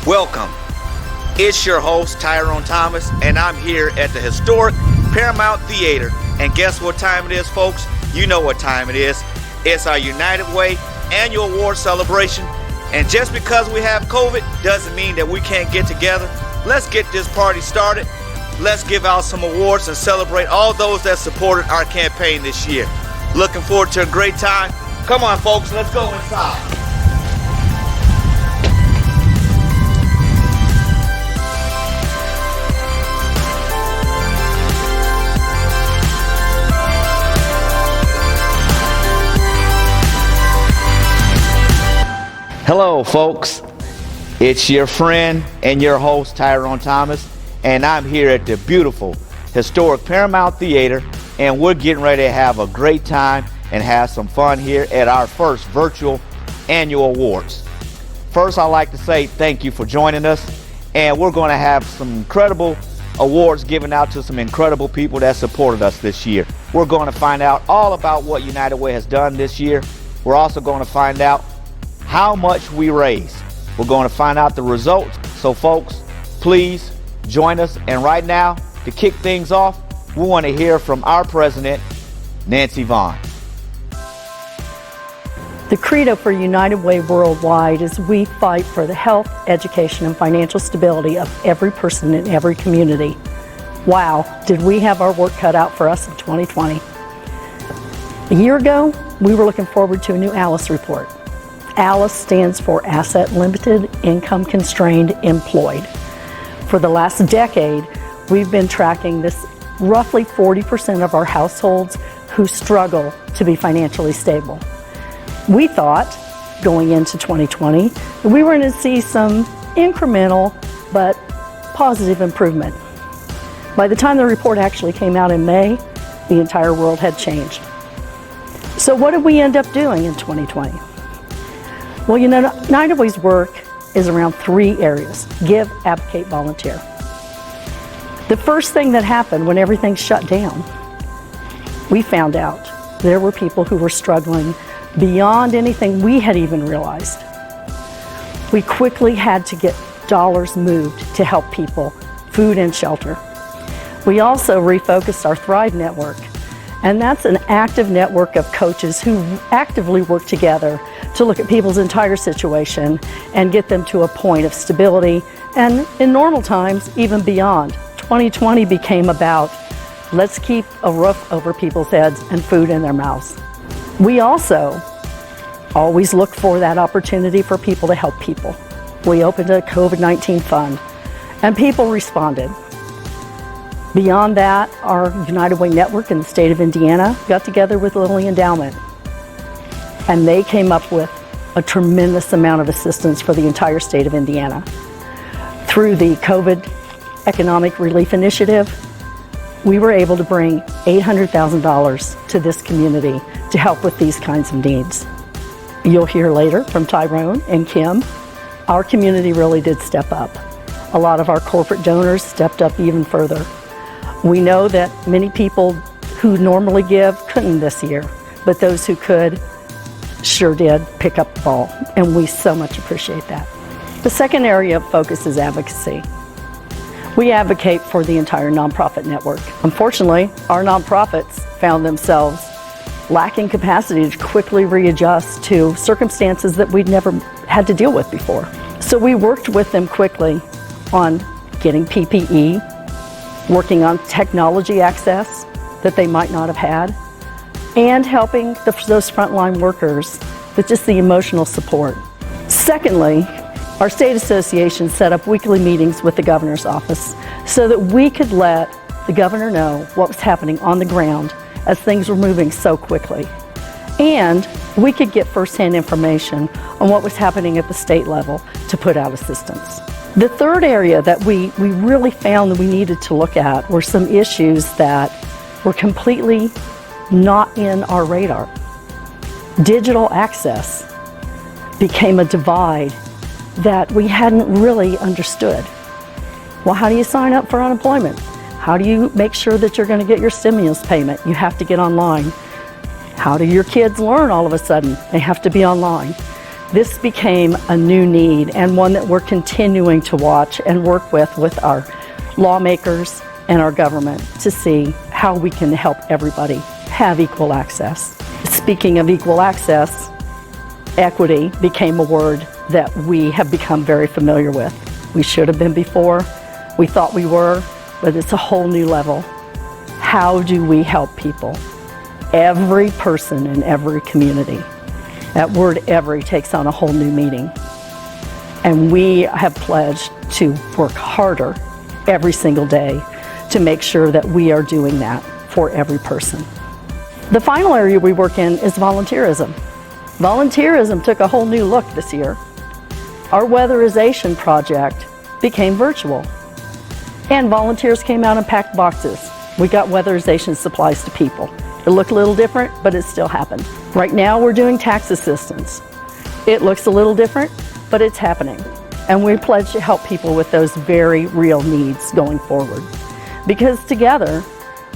Welcome. It's your host, Tyrone Thomas, and I'm here at the historic Paramount Theater. And guess what time it is, folks? You know what time it is. It's our United Way annual award celebration. And just because we have COVID doesn't mean that we can't get together. Let's get this party started. Let's give out some awards and celebrate all those that supported our campaign this year. Looking forward to a great time. Come on, folks, let's go inside. Hello, folks. It's your friend and your host, Tyrone Thomas, and I'm here at the beautiful, historic Paramount Theater, and we're getting ready to have a great time and have some fun here at our first virtual annual awards. First, I'd like to say thank you for joining us, and we're going to have some incredible awards given out to some incredible people that supported us this year. We're going to find out all about what United Way has done this year. We're also going to find out how much we raised. We're going to find out the results. So folks, please join us. And right now, to kick things off, we want to hear from our president, Nancy Vaughan. The credo for United Way Worldwide is we fight for the health, education, and financial stability of every person in every community. Wow, did we have our work cut out for us in 2020. A year ago, we were looking forward to a new ALICE report. ALICE stands for Asset Limited, Income Constrained, Employed. For the last decade, we've been tracking this roughly 40% of our households who struggle to be financially stable. We thought, going into 2020, that we were going to see some incremental but positive improvement. By the time the report actually came out in May, the entire world had changed. So what did we end up doing in 2020? Well, United Way's work is around three areas: give, advocate, volunteer. The first thing that happened when everything shut down, we found out there were people who were struggling beyond anything we had even realized. We quickly had to get dollars moved to help people, food and shelter. We also refocused our Thrive Network, and that's an active network of coaches who actively work together to look at people's entire situation and get them to a point of stability, and in normal times, even beyond. 2020 became about, let's keep a roof over people's heads and food in their mouths. We also always look for that opportunity for people to help people. We opened a COVID-19 fund, and people responded. Beyond that, our United Way network in the state of Indiana got together with Lilly Endowment, and they came up with a tremendous amount of assistance for the entire state of Indiana. Through the COVID Economic Relief Initiative, we were able to bring $800,000 to this community to help with these kinds of needs. You'll hear later from Tyrone and Kim. Our community really did step up. A lot of our corporate donors stepped up even further. We know that many people who normally give couldn't this year, but those who could sure did pick up the ball, and we so much appreciate that. The second area of focus is advocacy. We advocate for the entire nonprofit network. Unfortunately, our nonprofits found themselves lacking capacity to quickly readjust to circumstances that we'd never had to deal with before. So we worked with them quickly on getting PPE, working on technology access that they might not have had, and helping those frontline workers with just the emotional support. Secondly, our state association set up weekly meetings with the governor's office so that we could let the governor know what was happening on the ground as things were moving so quickly. And we could get firsthand information on what was happening at the state level to put out assistance. The third area that we really found that we needed to look at were some issues that were completely not in our radar. Digital access became a divide that we hadn't really understood. Well, how do you sign up for unemployment? How do you make sure that you're going to get your stimulus payment? You have to get online. How do your kids learn all of a sudden? They have to be online. This became a new need and one that we're continuing to watch and work with our lawmakers and our government to see how we can help everybody have equal access. Speaking of equal access, equity became a word that we have become very familiar with. We should have been before, we thought we were, but it's a whole new level. How do we help people? Every person in every community. That word every takes on a whole new meaning. And we have pledged to work harder every single day to make sure that we are doing that for every person. The final area we work in is volunteerism. Volunteerism took a whole new look this year. Our weatherization project became virtual, and volunteers came out and packed boxes. We got weatherization supplies to people. It looked a little different, but it still happened. Right now we're doing tax assistance. It looks a little different, but it's happening. And we pledge to help people with those very real needs going forward. Because together,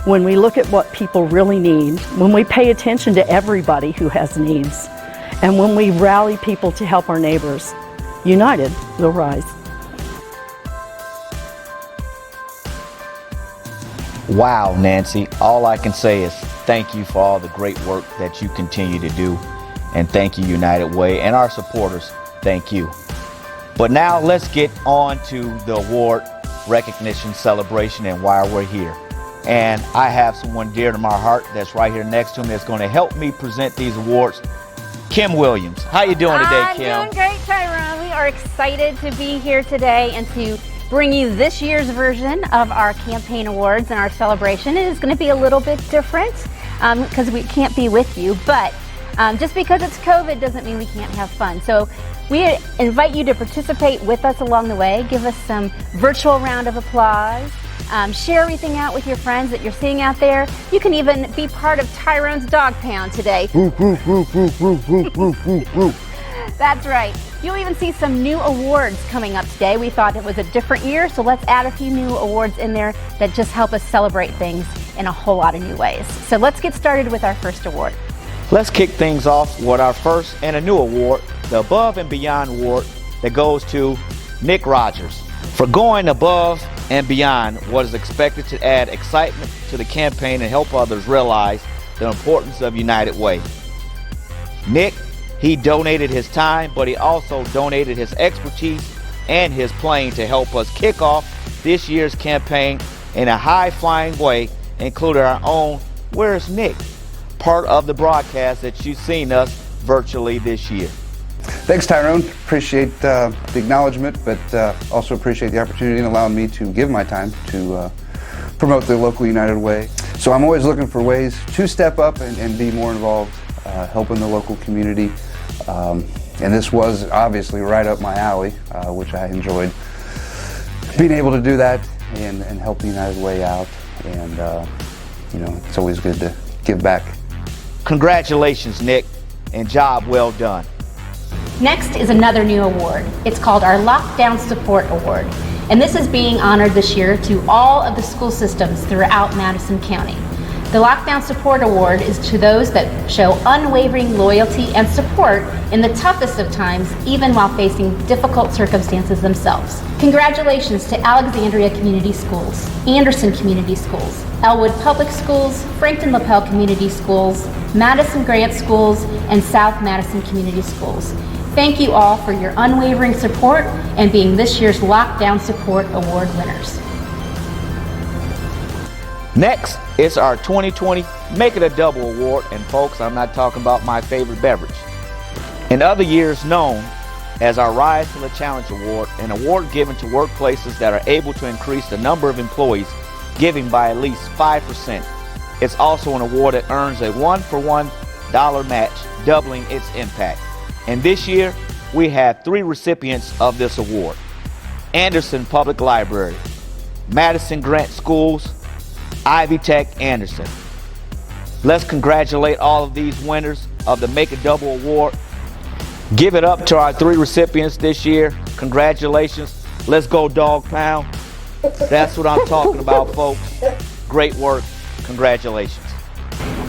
when we look at what people really need, when we pay attention to everybody who has needs, and when we rally people to help our neighbors, united, we'll rise. Wow, Nancy, all I can say is thank you for all the great work that you continue to do. And thank you, United Way, and our supporters, thank you. But now let's get on to the award recognition celebration and why we're here. And I have someone dear to my heart that's right here next to me that's going to help me present these awards. Kim Williams. How you doing today, Kim? I'm doing great, Tyrone. We are excited to be here today and to bring you this year's version of our campaign awards and our celebration. It is going to be a little bit different because we can't be with you, but just because it's COVID doesn't mean we can't have fun. So we invite you to participate with us along the way. Give us some virtual round of applause. Share everything out with your friends that you're seeing out there. You can even be part of Tyrone's Dog Pound today. That's right. You'll even see some new awards coming up today. We thought it was a different year, so let's add a few new awards in there that just help us celebrate things in a whole lot of new ways. So let's get started with our first award. Let's kick things off with our first and a new award, the Above and Beyond Award, that goes to Nick Rogers for going above and beyond what is expected to add excitement to the campaign and help others realize the importance of United Way. Nick, he donated his time, but he also donated his expertise and his plane to help us kick off this year's campaign in a high-flying way, including our own Where's Nick? Part of the broadcast that you've seen us virtually this year. Thanks, Tyrone. Appreciate the acknowledgement, but also appreciate the opportunity and allowing me to give my time to promote the local United Way. So I'm always looking for ways to step up and be more involved, helping the local community. And this was obviously right up my alley, which I enjoyed being able to do that and help the United Way out. And you know, it's always good to give back. Congratulations, Nick, and job well done. Next is another new award. It's called our Lockdown Support Award. And this is being honored this year to all of the school systems throughout Madison County. The Lockdown Support Award is to those that show unwavering loyalty and support in the toughest of times, even while facing difficult circumstances themselves. Congratulations to Alexandria Community Schools, Anderson Community Schools, Elwood Public Schools, Frankton Lapel Community Schools, Madison Grant Schools, and South Madison Community Schools. Thank you all for your unwavering support and being this year's Lockdown Support Award winners. Next, it's our 2020 Make It a Double Award, and folks, I'm not talking about my favorite beverage. In other years known as our Rise to the Challenge Award, an award given to workplaces that are able to increase the number of employees giving by at least 5%. It's also an award that earns a $1-for-$1 match, doubling its impact. And this year, we have 3 recipients of this award: Anderson Public Library, Madison Grant Schools, Ivy Tech Anderson. Let's congratulate all of these winners of the Make It Double Award. Give it up to our 3 recipients this year. Congratulations. Let's go Dog Pound. That's what I'm talking about, folks. Great work. Congratulations.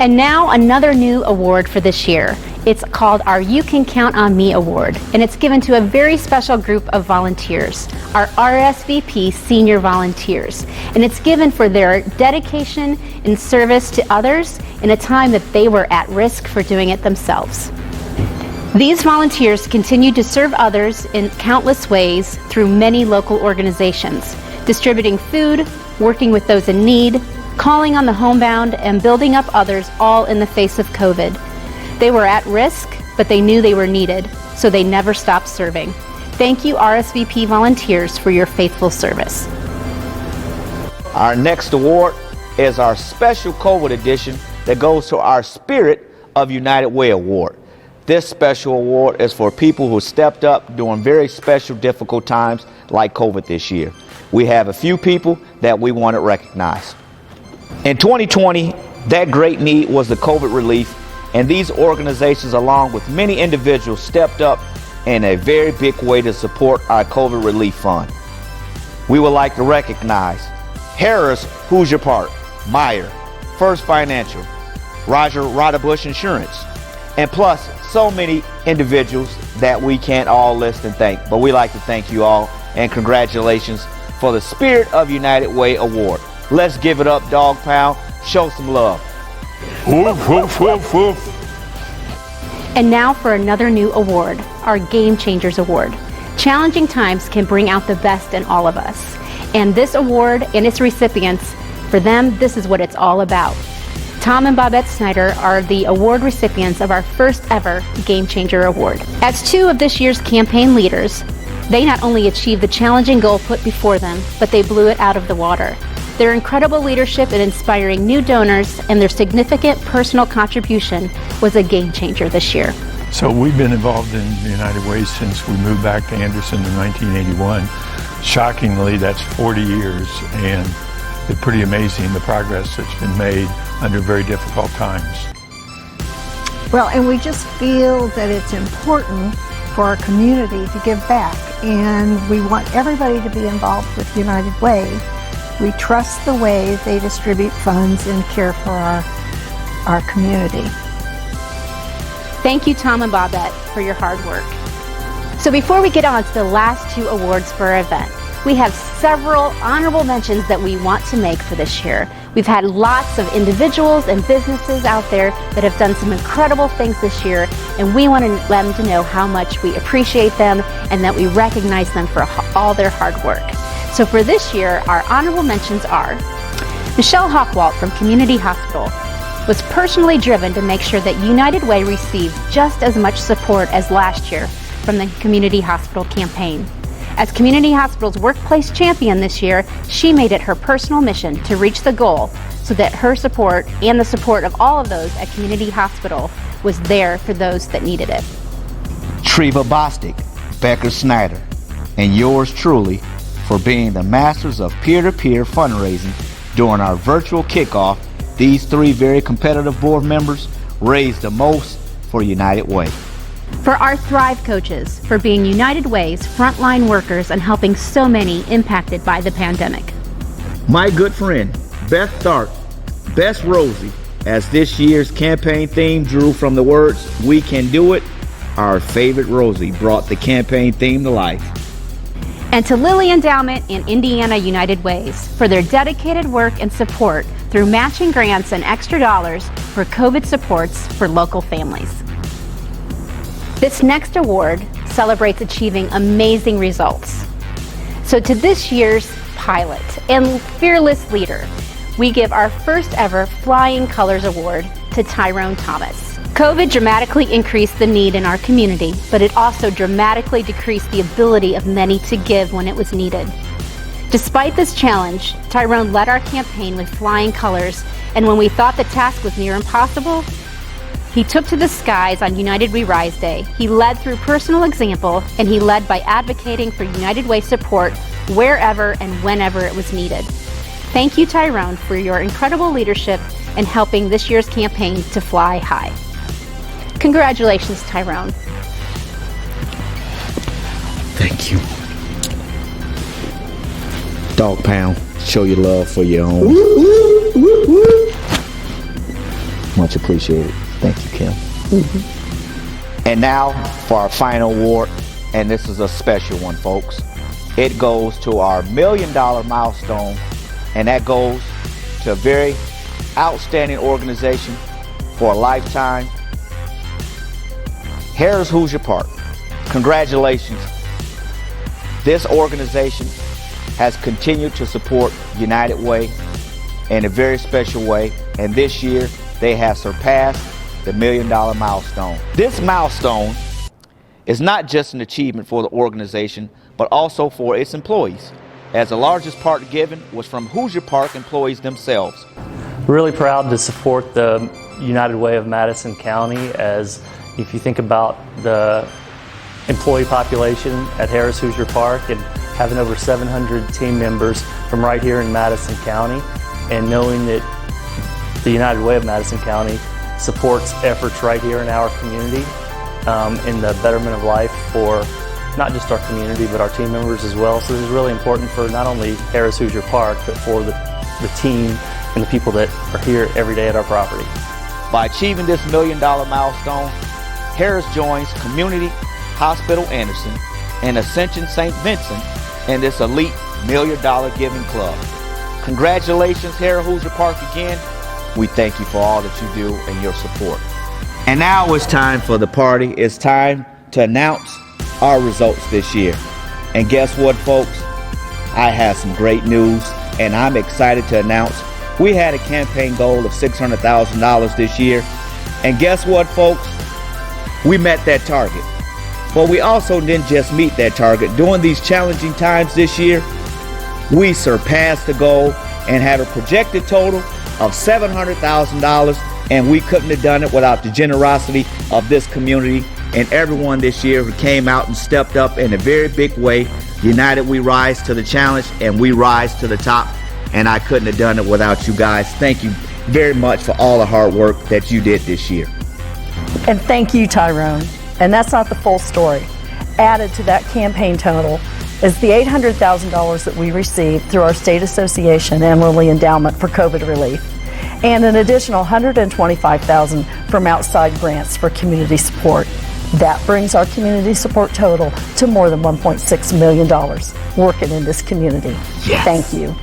And now another new award for this year. It's called our You Can Count on Me Award, and it's given to a very special group of volunteers, our RSVP senior volunteers. And it's given for their dedication and service to others in a time that they were at risk for doing it themselves. These volunteers continue to serve others in countless ways through many local organizations, distributing food, working with those in need, calling on the homebound, and building up others, all in the face of COVID. They were at risk, but they knew they were needed, so they never stopped serving. Thank you, RSVP volunteers, for your faithful service. Our next award is our special COVID edition that goes to our Spirit of United Way Award. This special award is for people who stepped up during very special, difficult times like COVID this year. We have a few people that we want to recognize. In 2020, that great need was the COVID relief, and these organizations, along with many individuals, stepped up in a very big way to support our COVID relief fund. We would like to recognize Harris Hoosier Park, Meyer, First Financial, Roger Rodabush Insurance, and plus so many individuals that we can't all list and thank. But we like to thank you all, and congratulations for the Spirit of United Way Award. Let's give it up, Dog Pound. Show some love. Woof, woof, woof, woof. And now for another new award, our Game Changers Award. Challenging times can bring out the best in all of us. And this award and its recipients, for them, this is what it's all about. Tom and Bobette Snyder are the award recipients of our first ever Game Changer Award. As two of this year's campaign leaders, they not only achieved the challenging goal put before them, but they blew it out of the water. Their incredible leadership in inspiring new donors and their significant personal contribution was a game changer this year. So we've been involved in United Way since we moved back to Anderson in 1981. Shockingly, that's 40 years, and it's pretty amazing the progress that's been made under very difficult times. Well, and we just feel that it's important for our community to give back, and we want everybody to be involved with United Way. We trust the way they distribute funds and care for our community. Thank you, Tom and Bobette, for your hard work. So before we get on to the last two awards for our event, we have several honorable mentions that we want to make for this year. We've had lots of individuals and businesses out there that have done some incredible things this year, and we want them to know how much we appreciate them and that we recognize them for all their hard work. So for this year, our honorable mentions are Michelle Hockwalt from Community Hospital was personally driven to make sure that United Way received just as much support as last year from the Community Hospital campaign. As Community Hospital's workplace champion this year, she made it her personal mission to reach the goal so that her support and the support of all of those at Community Hospital was there for those that needed it. Treva Bostic, Becker Snyder, and yours truly for being the masters of peer-to-peer fundraising during our virtual kickoff. These three very competitive board members raised the most for United Way. For our Thrive coaches for being United Way's frontline workers and helping so many impacted by the pandemic. My good friend, Beth Tharp, Best Rosie, as this year's campaign theme drew from the words, "We can do it," our favorite Rosie brought the campaign theme to life. And to Lilly Endowment and Indiana United Ways for their dedicated work and support through matching grants and extra dollars for COVID supports for local families. This next award celebrates achieving amazing results. So to this year's pilot and fearless leader, we give our first ever Flying Colors Award to Tyrone Thomas. COVID dramatically increased the need in our community, but it also dramatically decreased the ability of many to give when it was needed. Despite this challenge, Tyrone led our campaign with flying colors, and when we thought the task was near impossible, he took to the skies on United We Rise Day. He led through personal example, and he led by advocating for United Way support wherever and whenever it was needed. Thank you, Tyrone, for your incredible leadership and helping this year's campaign to fly high. Congratulations, Tyrone. Thank you. Dog Pound, show your love for your own. Much appreciated. Thank you, Kim. And now for our final award, and this is a special one, folks. It goes to our $1 million milestone, and that goes to a very outstanding organization for a lifetime, Harris Hoosier Park. Congratulations. This organization has continued to support United Way in a very special way, and this year they have surpassed the $1 million milestone. This milestone is not just an achievement for the organization, but also for its employees, as the largest part given was from Hoosier Park employees themselves. Really proud to support the United Way of Madison County, as if you think about the employee population at Harris Hoosier Park and having over 700 team members from right here in Madison County, and knowing that the United Way of Madison County supports efforts right here in our community in the betterment of life for not just our community but our team members as well. So this is really important for not only Harris Hoosier Park but for the team and the people that are here every day at our property. By achieving this $1 million milestone, Harris joins Community Hospital Anderson and Ascension St. Vincent in this elite $1 million giving club. Congratulations, Harris Hoosier Park, again. We thank you for all that you do and your support. And now it's time for the party. It's time to announce our results this year. And guess what, folks? I have some great news, and I'm excited to announce we had a campaign goal of $600,000 this year. And guess what, folks? We met that target. But we also didn't just meet that target. During these challenging times this year, we surpassed the goal and had a projected total of $700,000, and we couldn't have done it without the generosity of this community and everyone this year who came out and stepped up in a very big way. United, we rise to the challenge and we rise to the top, and I couldn't have done it without you guys. Thank you very much for all the hard work that you did this year. And thank you, Tyrone. And that's not the full story. Added to that campaign total is the $800,000 that we received through our state association annually endowment for COVID relief, and an additional $125,000 from outside grants for community support. That brings our community support total to more than $1.6 million working in this community. Yes. Thank you.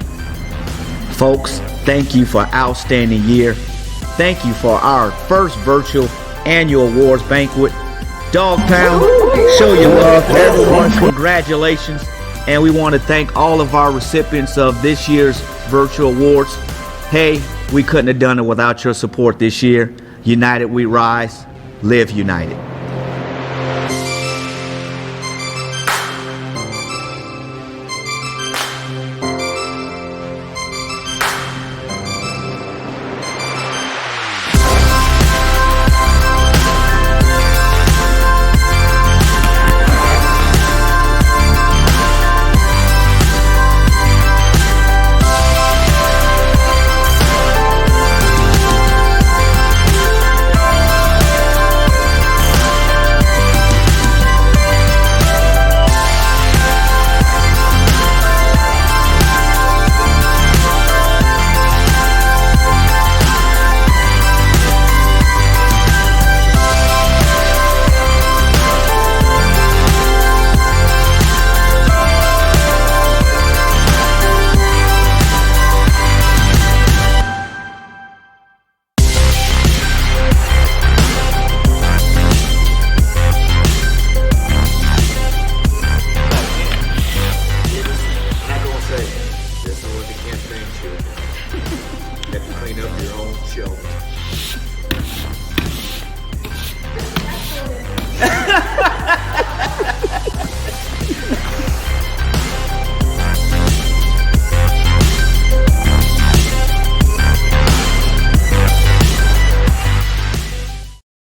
Folks, thank you for an outstanding year. Thank you for our first virtual annual awards banquet. Dog Pound, show your love to everyone. Congratulations. And we want to thank all of our recipients of this year's virtual awards. Hey, we couldn't have done it without your support this year. United we rise. Live united.